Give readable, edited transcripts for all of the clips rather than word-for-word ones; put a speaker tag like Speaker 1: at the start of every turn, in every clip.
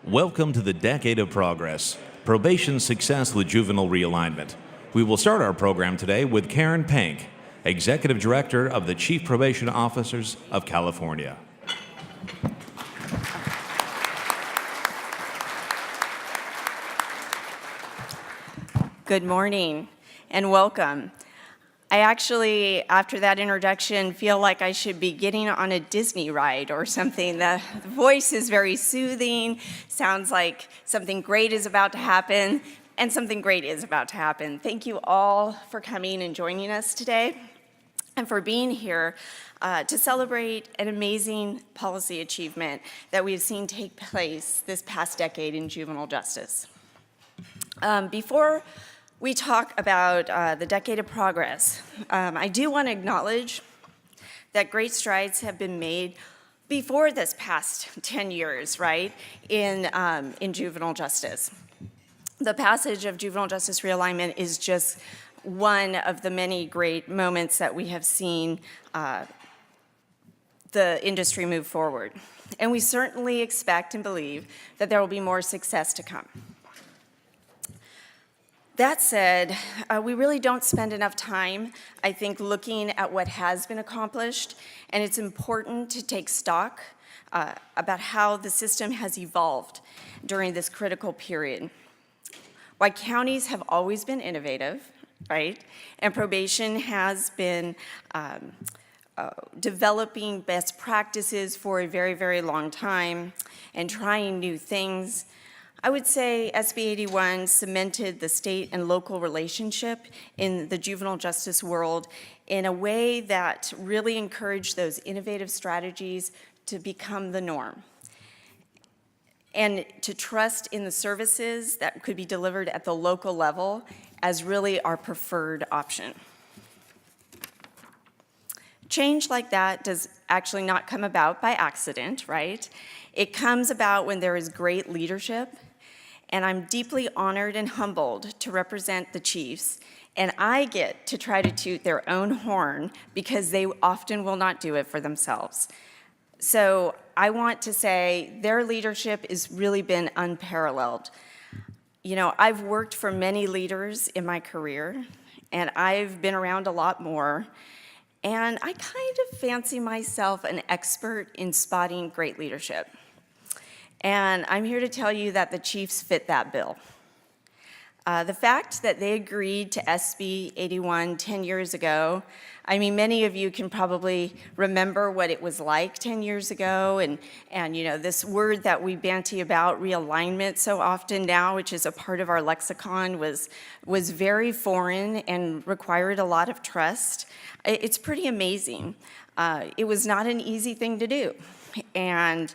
Speaker 1: Welcome to the Decade of Progress, Probation Success with Juvenile Realignment. We will start our program today with Karen Pank, Executive Director of the Chief Probation Officers of California.
Speaker 2: Good morning and welcome. I actually, after that introduction, feel like I should be getting on a Disney ride or something. The voice is very soothing, sounds like something great is about to happen, and something great is about to happen. Thank you all for coming and joining us today, and for being here to celebrate an amazing policy achievement that we've seen take place this past decade in juvenile justice. Before we talk about the decade of progress, I do want to acknowledge that great strides have been made before this past 10 years, right, in juvenile justice. The passage of Juvenile Justice Realignment is just one of the many great moments that we have seen the industry move forward. And we certainly expect and believe that there will be more success to come. That said, we really don't spend enough time, I think, looking at what has been accomplished, and it's important to take stock about how the system has evolved during this critical period. While counties have always been innovative, right, and probation has been developing best practices for a very, very long time and trying new things, I would say SB 81 cemented the state and local relationship in the juvenile justice world in a way that really encouraged those innovative strategies to become the norm and to trust in the services that could be delivered at the local level as really our preferred option. Change like that does actually not come about by accident, right? It comes about when there is great leadership, and I'm deeply honored and humbled to represent the chiefs, and I get to try to toot their own horn because they often will not do it for themselves. So I want to say their leadership has really been unparalleled. You know, I've worked for many leaders in my career, and I've been around a lot more, and I kind of fancy myself an expert in spotting great leadership. And I'm here to tell you that the Chiefs fit that bill. The fact that they agreed to SB 81 10 years ago, I mean, many of you can probably remember what it was like 10 years ago, and you know, this word that we banty about, realignment, so often now, which is a part of our lexicon, was very foreign and required a lot of trust. It's pretty amazing. It was not an easy thing to do. And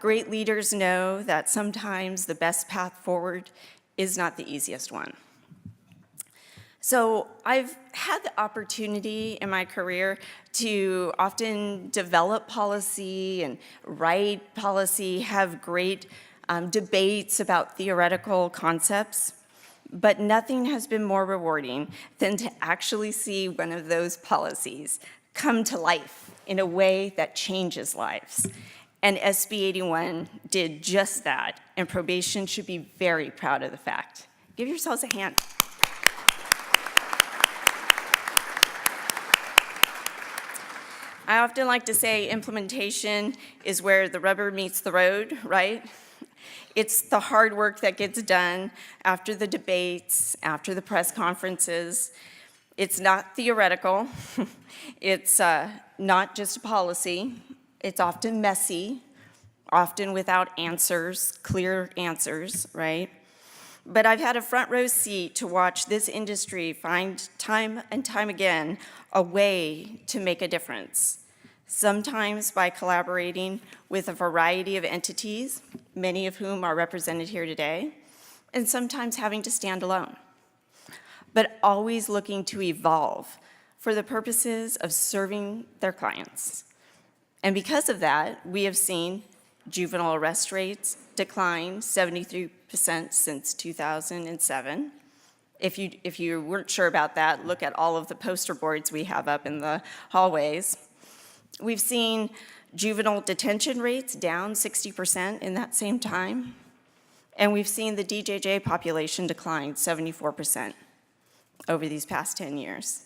Speaker 2: great leaders know that sometimes the best path forward is not the easiest one. So I've had the opportunity in my career to often develop policy and write policy, have great debates about theoretical concepts, but nothing has been more rewarding than to actually see one of those policies come to life in a way that changes lives. And SB 81 did just that, and probation should be very proud of the fact. Give yourselves a hand. I often like to say implementation is where the rubber meets the road, right? It's the hard work that gets done after the debates, after the press conferences. It's not theoretical. It's not just a policy. It's often messy, often without answers, clear answers, right? But I've had a front row seat to watch this industry find time and time again a way to make a difference, sometimes by collaborating with a variety of entities, many of whom are represented here today, and sometimes having to stand alone, but always looking to evolve for the purposes of serving their clients. And because of that, we have seen juvenile arrest rates decline 73% since 2007. If you weren't sure about that, look at all of the poster boards we have up in the hallways. We've seen juvenile detention rates down 60% in that same time. And we've seen the DJJ population decline 74% over these past 10 years.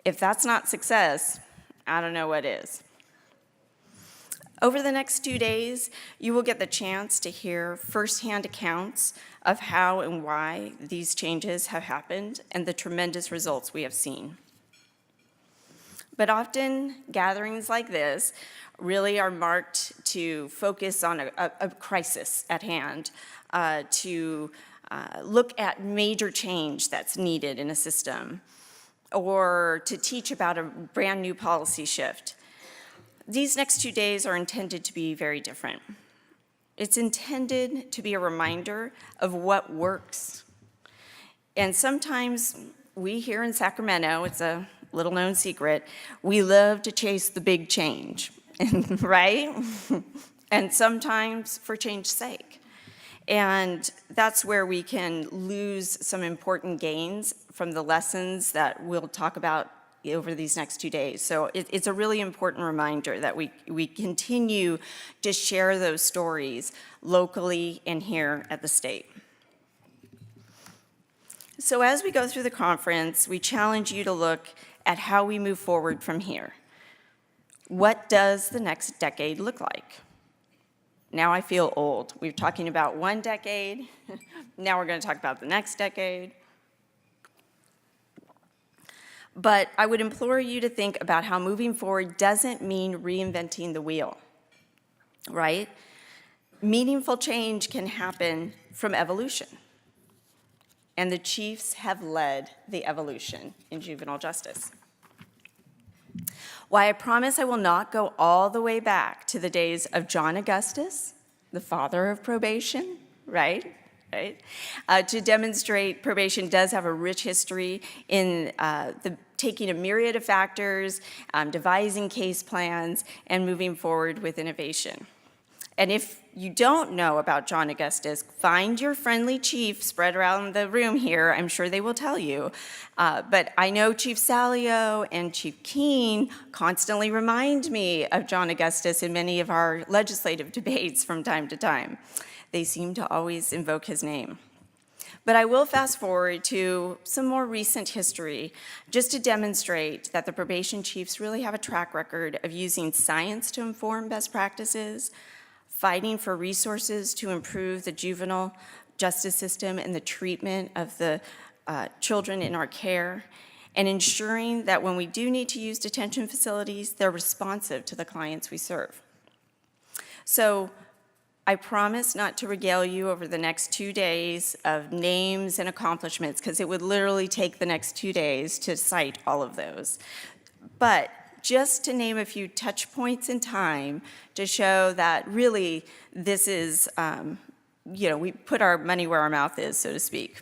Speaker 2: If that's not success, I don't know what is. Over the next 2 days, you will get the chance to hear firsthand accounts of how and why these changes have happened and the tremendous results we have seen. But often, gatherings like this really are marked to focus on a crisis at hand, to look at major change that's needed in a system, or to teach about a brand new policy shift. These next 2 days are intended to be very different. It's intended to be a reminder of what works. And sometimes we here in Sacramento, it's a little known secret, we love to chase the big change, right? And sometimes for change's sake. And that's where we can lose some important gains from the lessons that we'll talk about over these next 2 days. So it's a really important reminder that we continue to share those stories locally and here at the state. So as we go through the conference, we challenge you to look at how we move forward from here. What does the next decade look like? Now I feel old. We're talking about 1 decade. Now we're going to talk about the next decade. But I would implore you to think about how moving forward doesn't mean reinventing the wheel, right? Meaningful change can happen from evolution. And the chiefs have led the evolution in juvenile justice. Why I promise I will not go all the way back to the days of John Augustus, the father of probation, right? To demonstrate probation does have a rich history in taking a myriad of factors, devising case plans, and moving forward with innovation. And if you don't know about John Augustus, find your friendly chief spread around the room here. I'm sure they will tell you. But I know Chief Salio and Chief Keene constantly remind me of John Augustus in many of our legislative debates from time to time. They seem to always invoke his name. But I will fast forward to some more recent history just to demonstrate that the probation chiefs really have a track record of using science to inform best practices, fighting for resources to improve the juvenile justice system and the treatment of the children in our care, and ensuring that when we do need to use detention facilities, they're responsive to the clients we serve. So I promise not to regale you over the next 2 days of names and accomplishments, because it would literally take the next 2 days to cite all of those. But just to name a few touch points in time to show that really this is, we put our money where our mouth is, so to speak.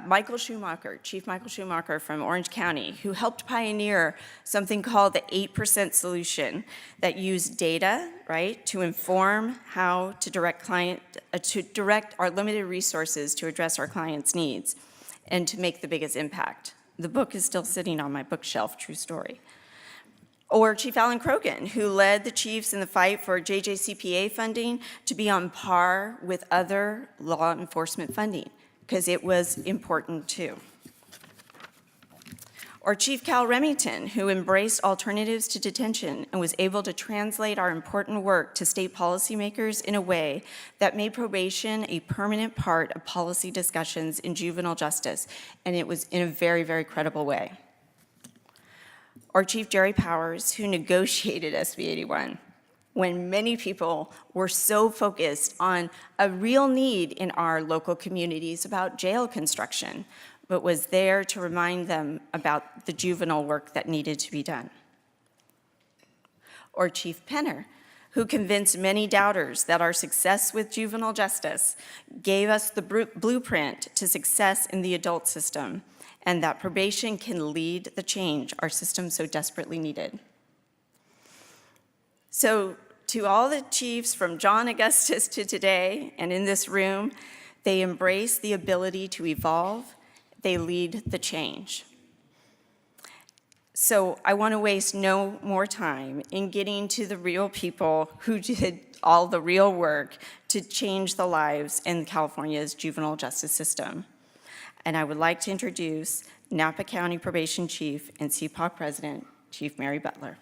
Speaker 2: Michael Schumacher, Chief Michael Schumacher from Orange County, who helped pioneer something called the 8% solution that used data, right, to inform how to direct our limited resources to address our clients' needs and to make the biggest impact. The book is still sitting on my bookshelf, true story. Or Chief Alan Crogan, who led the chiefs in the fight for JJCPA funding to be on par with other law enforcement funding, because it was important too. Or Chief Cal Remington, who embraced alternatives to detention and was able to translate our important work to state policymakers in a way that made probation a permanent part of policy discussions in juvenile justice, and it was in a very, very credible way. Or Chief Jerry Powers, who negotiated SB 81 when many people were so focused on a real need in our local communities about jail construction, but was there to remind them about the juvenile work that needed to be done. Or Chief Penner, who convinced many doubters that our success with juvenile justice gave us the blueprint to success in the adult system, and that probation can lead the change our system so desperately needed. So to all the chiefs from John Augustus to today and in this room, they embrace the ability to evolve, they lead the change. So I want to waste no more time in getting to the real people who did all the real work to change the lives in California's juvenile justice system. And I would like to introduce Napa County Probation Chief and CPOC President, Chief Mary Butler.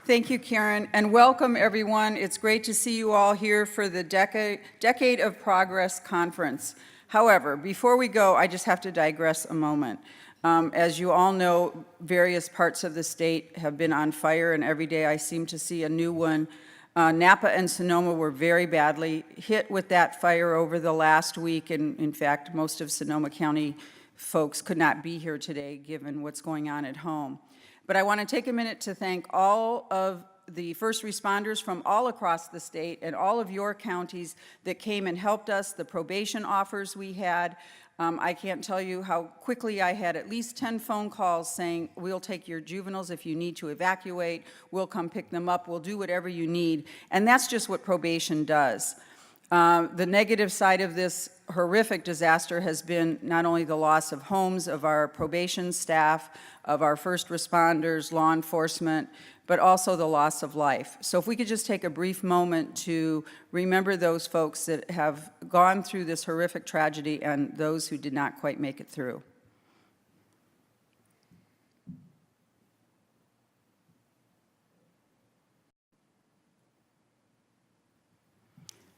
Speaker 3: Thank you, Karen, and welcome everyone. It's great to see you all here for the Decade of Progress Conference. However, before we go, I just have to digress a moment. As you all know, various parts of the state have been on fire, and every day I seem to see a new one. Napa and Sonoma were very badly hit with that fire over the last week, and in fact, most of Sonoma County folks could not be here today given what's going on at home. But I want to take a minute to thank all of the first responders from all across the state and all of your counties that came and helped us, the probation offers we had. I can't tell you how quickly I had at least 10 phone calls saying, we'll take your juveniles if you need to evacuate, we'll come pick them up, we'll do whatever you need. And that's just what probation does. The negative side of this horrific disaster has been not only the loss of homes of our probation staff, of our first responders, law enforcement, but also the loss of life. So if we could just take a brief moment to remember those folks that have gone through this horrific tragedy and those who did not quite make it through.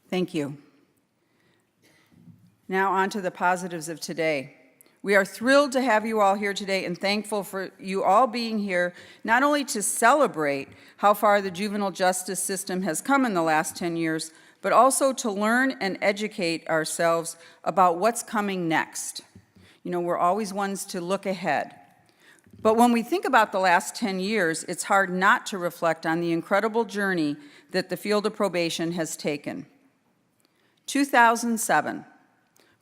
Speaker 3: Thank you. Now on to the positives of today. We are thrilled to have you all here today and thankful for you all being here, not only to celebrate how far the juvenile justice system has come in the last 10 years, but also to learn and educate ourselves about what's coming next. You know, we're always ones to look ahead. But when we think about the last 10 years, it's hard not to reflect on the incredible journey that the field of probation has taken. 2007.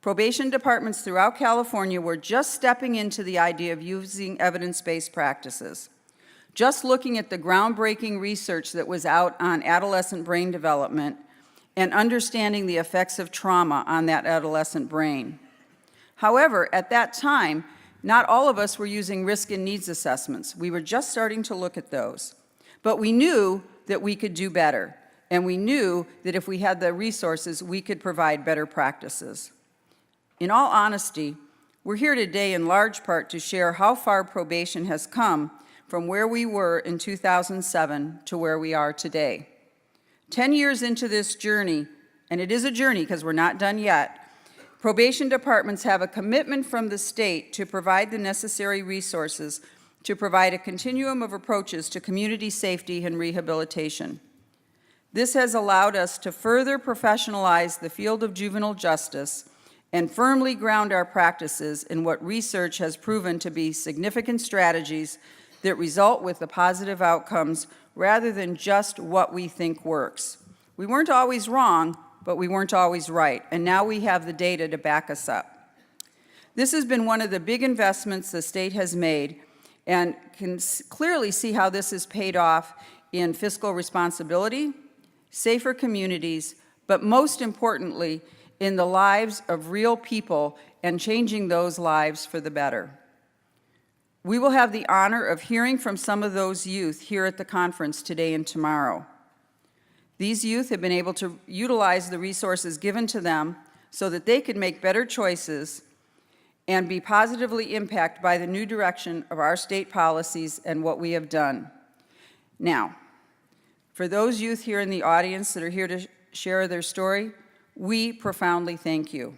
Speaker 3: Probation departments throughout California were just stepping into the idea of using evidence-based practices. Just looking at the groundbreaking research that was out on adolescent brain development and understanding the effects of trauma on that adolescent brain. However, at that time, not all of us were using risk and needs assessments. We were just starting to look at those. But we knew that we could do better, and we knew that if we had the resources, we could provide better practices. In all honesty, we're here today in large part to share how far probation has come from where we were in 2007 to where we are today. 10 years into this journey, and it is a journey because we're not done yet, probation departments have a commitment from the state to provide the necessary resources to provide a continuum of approaches to community safety and rehabilitation. This has allowed us to further professionalize the field of juvenile justice and firmly ground our practices in what research has proven to be significant strategies that result with the positive outcomes rather than just what we think works. We weren't always wrong, but we weren't always right, and now we have the data to back us up. This has been one of the big investments the state has made, and can clearly see how this has paid off in fiscal responsibility, safer communities, but most importantly, in the lives of real people and changing those lives for the better. We will have the honor of hearing from some of those youth here at the conference today and tomorrow. These youth have been able to utilize the resources given to them so that they could make better choices and be positively impacted by the new direction of our state policies and what we have done. Now, for those youth here in the audience that are here to share their story, we profoundly thank you.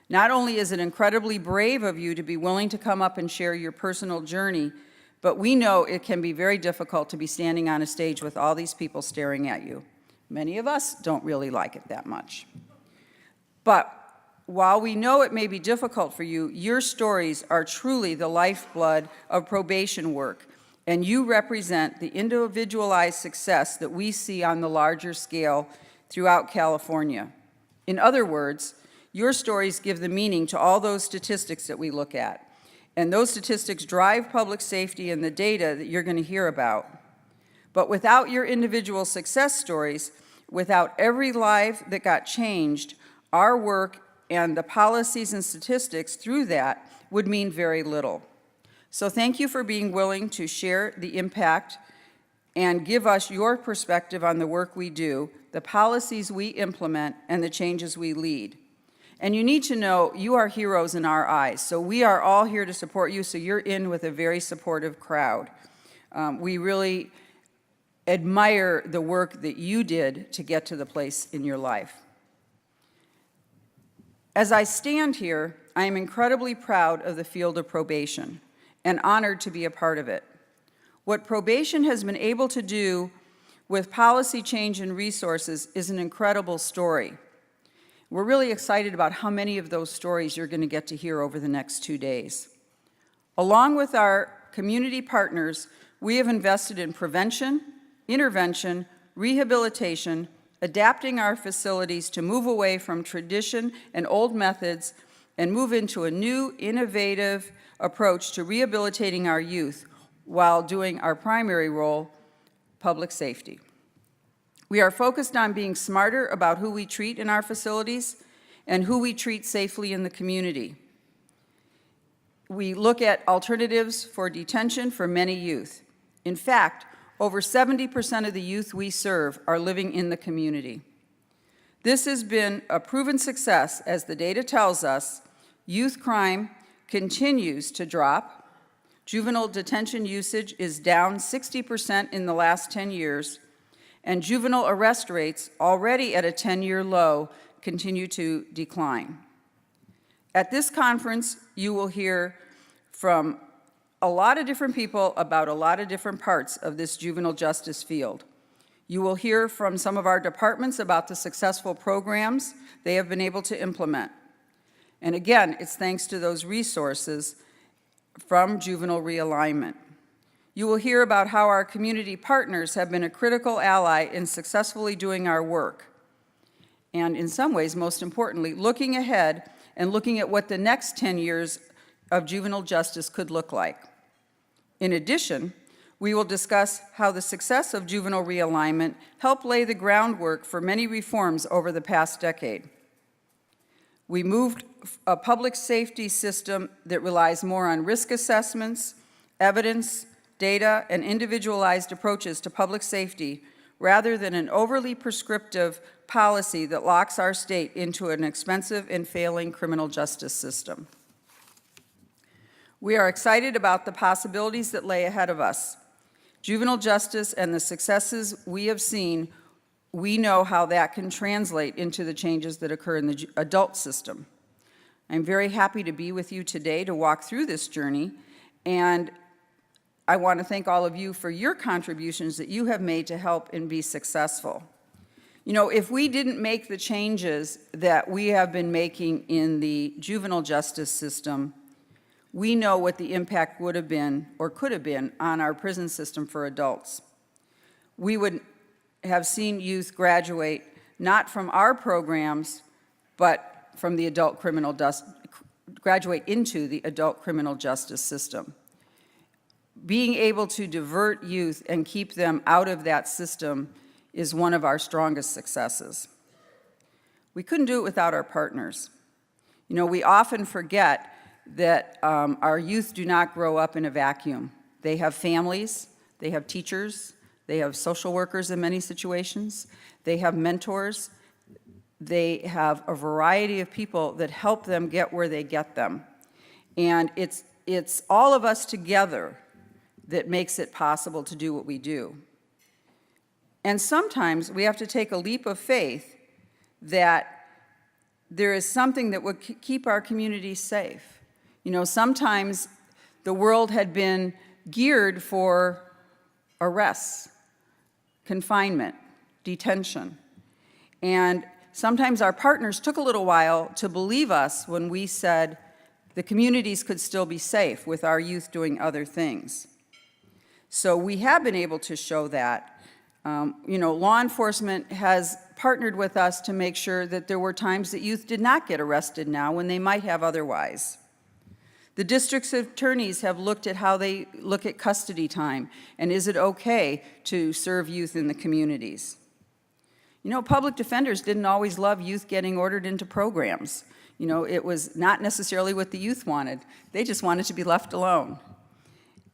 Speaker 3: Not only is it incredibly brave of you to be willing to come up and share your personal journey, but we know it can be very difficult to be standing on a stage with all these people staring at you. Many of us don't really like it that much. But while we know it may be difficult for you, your stories are truly the lifeblood of probation work, and you represent the individualized success that we see on the larger scale throughout California. In other words, your stories give the meaning to all those statistics that we look at. And those statistics drive public safety and the data that you're going to hear about. But without your individual success stories, without every life that got changed, our work and the policies and statistics through that would mean very little. So thank you for being willing to share the impact and give us your perspective on the work we do, the policies we implement, and the changes we lead. And you need to know you are heroes in our eyes, so we are all here to support you, so you're in with a very supportive crowd. We really admire the work that you did to get to the place in your life. As I stand here, I am incredibly proud of the field of probation and honored to be a part of it. What probation has been able to do with policy change and resources is an incredible story. We're really excited about how many of those stories you're going to get to hear over the next 2 days. Along with our community partners, we have invested in prevention, intervention, rehabilitation, adapting our facilities to move away from tradition and old methods and move into a new, innovative approach to rehabilitating our youth while doing our primary role, public safety. We are focused on being smarter about who we treat in our facilities and who we treat safely in the community. We look at alternatives for detention for many youth. In fact, over 70% of the youth we serve are living in the community. This has been a proven success as the data tells us youth crime continues to drop. Juvenile detention usage is down 60% in the last 10 years, and juvenile arrest rates, already at a 10-year low, continue to decline. At this conference, you will hear from a lot of different people about a lot of different parts of this juvenile justice field. You will hear from some of our departments about the successful programs they have been able to implement. And again, it's thanks to those resources from Juvenile Realignment. You will hear about how our community partners have been a critical ally in successfully doing our work. And in some ways, most importantly, looking ahead and looking at what the next 10 years of juvenile justice could look like. In addition, we will discuss how the success of Juvenile Realignment helped lay the groundwork for many reforms over the past decade. We moved a public safety system that relies more on risk assessments, evidence, data, and individualized approaches to public safety rather than an overly prescriptive policy that locks our state into an expensive and failing criminal justice system. We are excited about the possibilities that lay ahead of us. Juvenile justice and the successes we have seen, we know how that can translate into the changes that occur in the adult system. I'm very happy to be with you today to walk through this journey, and I want to thank all of you for your contributions that you have made to help and be successful. You know, if we didn't make the changes that we have been making in the juvenile justice system, we know what the impact would have been or could have been on our prison system for adults. We would have seen youth graduate not from our programs, but from the graduate into the adult criminal justice system. Being able to divert youth and keep them out of that system is one of our strongest successes. We couldn't do it without our partners. You know, we often forget that our youth do not grow up in a vacuum. They have families, they have teachers, they have social workers in many situations, they have mentors, they have a variety of people that help them get where they get them. And it's all of us together that makes it possible to do what we do. And sometimes we have to take a leap of faith that there is something that would keep our community safe. You know, sometimes the world had been geared for arrests, confinement, detention. And sometimes our partners took a little while to believe us when we said the communities could still be safe with our youth doing other things. So we have been able to show that. Law enforcement has partnered with us to make sure that there were times that youth did not get arrested now when they might have otherwise. The district's attorneys have looked at how they look at custody time, and is it okay to serve youth in the communities? You know, public defenders didn't always love youth getting ordered into programs. You know, it was not necessarily what the youth wanted. They just wanted to be left alone.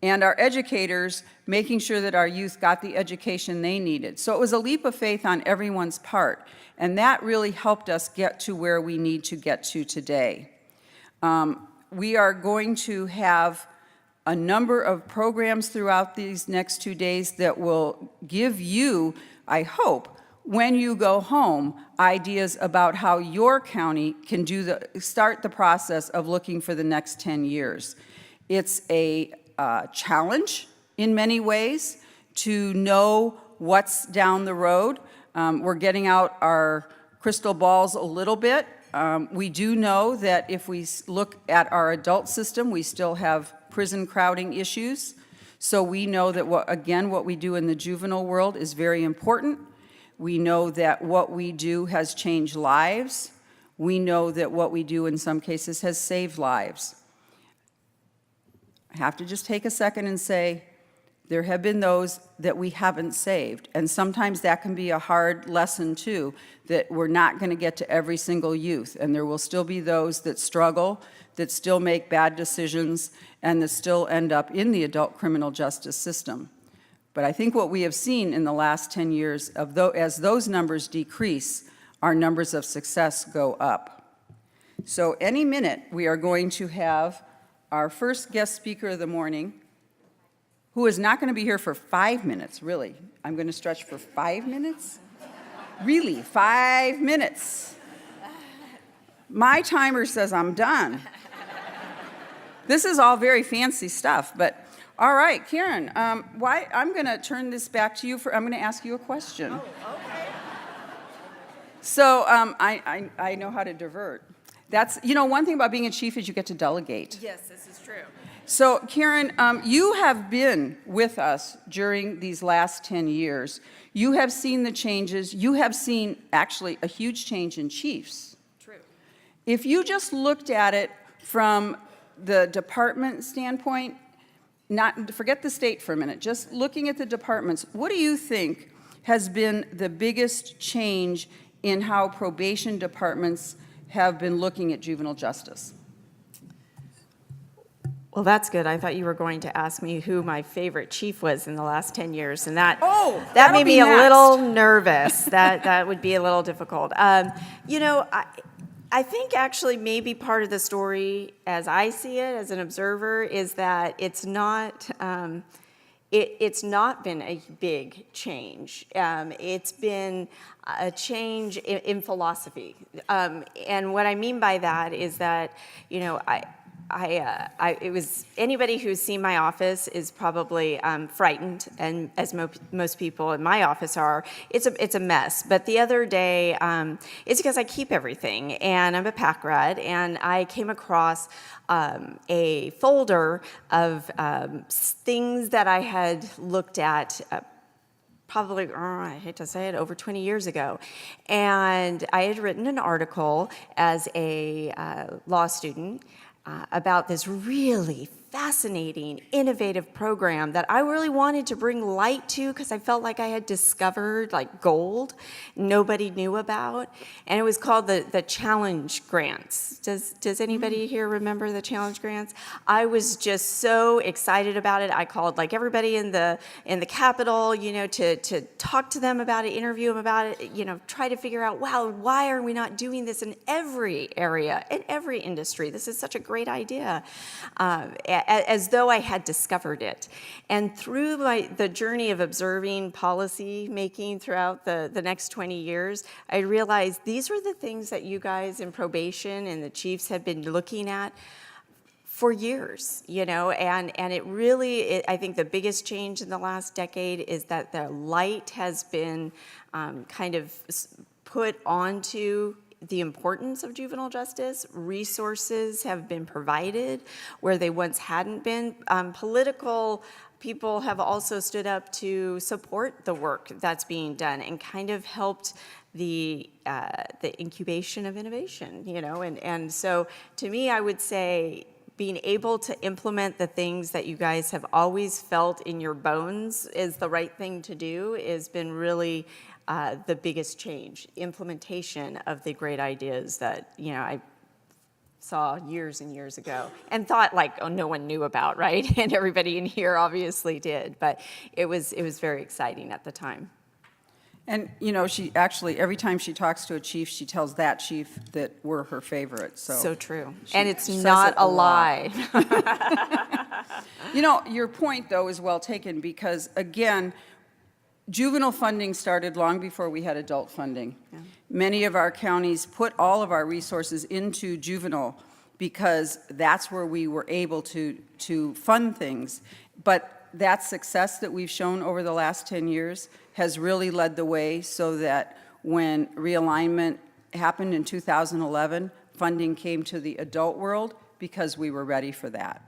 Speaker 3: and our educators making sure that our youth got the education they needed. So it was a leap of faith on everyone's part, and that really helped us get to where we need to get to today. We are going to have a number of programs throughout these next 2 days that will give you, I hope, when you go home, ideas about how your county can start the process of looking for the next 10 years. It's a challenge in many ways to know what's down the road. We're getting out our crystal balls a little bit. We do know that if we look at our adult system, we still have prison crowding issues. So we know that, what we do in the juvenile world is very important. We know that what we do has changed lives. We know that what we do in some cases has saved lives. I have to just take a second and say, there have been those that we haven't saved. And sometimes that can be a hard lesson too, that we're not going to get to every single youth. And there will still be those that struggle, that still make bad decisions, and that still end up in the adult criminal justice system. But I think what we have seen in the last 10 years, as those numbers decrease, our numbers of success go up. So any minute, we are going to have our first guest speaker of the morning, who is not going to be here for 5 minutes, really. I'm going to stretch for 5 minutes? Really, 5 minutes. My timer says I'm done. This is all very fancy stuff, but all right, Karen, I'm going to turn this back to you. I'm going to ask you a question.
Speaker 2: Oh, okay.
Speaker 3: So I know how to divert. That's, one thing about being a chief is you get to delegate.
Speaker 2: Yes, this is true.
Speaker 3: So, Karen, you have been with us during these last 10 years. You have seen the changes. You have seen, actually, a huge change in chiefs.
Speaker 2: True.
Speaker 3: If you just looked at it from the department standpoint, forget the state for a minute, just looking at the departments, what do you think has been the biggest change in how probation departments have been looking at juvenile justice?
Speaker 2: Well, that's good. I thought you were going to ask me who my favorite chief was in the last 10 years, and that made me a little nervous. That would be a little difficult. I think actually maybe part of the story, as I see it as an observer, is that it's not been a big change. It's been a change in philosophy, and what I mean by that is that it was anybody who's seen my office is probably frightened, and as most people in my office are, it's a mess. But the other day, it's because I keep everything, and I'm a pack rat, and I came across a folder of things that I had looked at. Probably, I hate to say it, over 20 years ago. And I had written an article as a law student about this really fascinating, innovative program that I really wanted to bring light to because I felt like I had discovered like gold nobody knew about. And it was called the Challenge Grants. Does anybody here remember the Challenge Grants? I was just so excited about it. I called like everybody in the Capitol, to talk to them about it, interview them about it, try to figure out, wow, why are we not doing this in every area, in every industry? This is such a great idea. As though I had discovered it. And through the journey of observing policy making throughout the next 20 years, I realized these were the things that you guys in probation and the chiefs have been looking at for years, and it really, I think the biggest change in the last decade is that the light has been kind of put onto the importance of juvenile justice. Resources have been provided where they once hadn't been. Political people have also stood up to support the work that's being done and kind of helped the incubation of innovation, and so to me, I would say being able to implement the things that you guys have always felt in your bones is the right thing to do has been really the biggest change, implementation of the great ideas that, I
Speaker 4: saw years and years ago and thought like, oh, no one knew about, right? And everybody in here obviously did, but it was very exciting at the time.
Speaker 3: And, you know, she actually, every time she talks to a chief, she tells that chief that we're her favorite, so.
Speaker 4: So true.
Speaker 3: She
Speaker 4: And it's
Speaker 3: says
Speaker 4: not
Speaker 3: it
Speaker 4: a
Speaker 3: lot.
Speaker 4: lie.
Speaker 3: You know, your point, though, is well taken, because, again, juvenile funding started long before we had adult funding.
Speaker 4: Yeah.
Speaker 3: Many of our counties put all of our resources into juvenile because that's where we were able to fund things. But that success that we've shown over the last 10 years has really led the way, so that when realignment happened in 2011, funding came to the adult world because we were ready for that.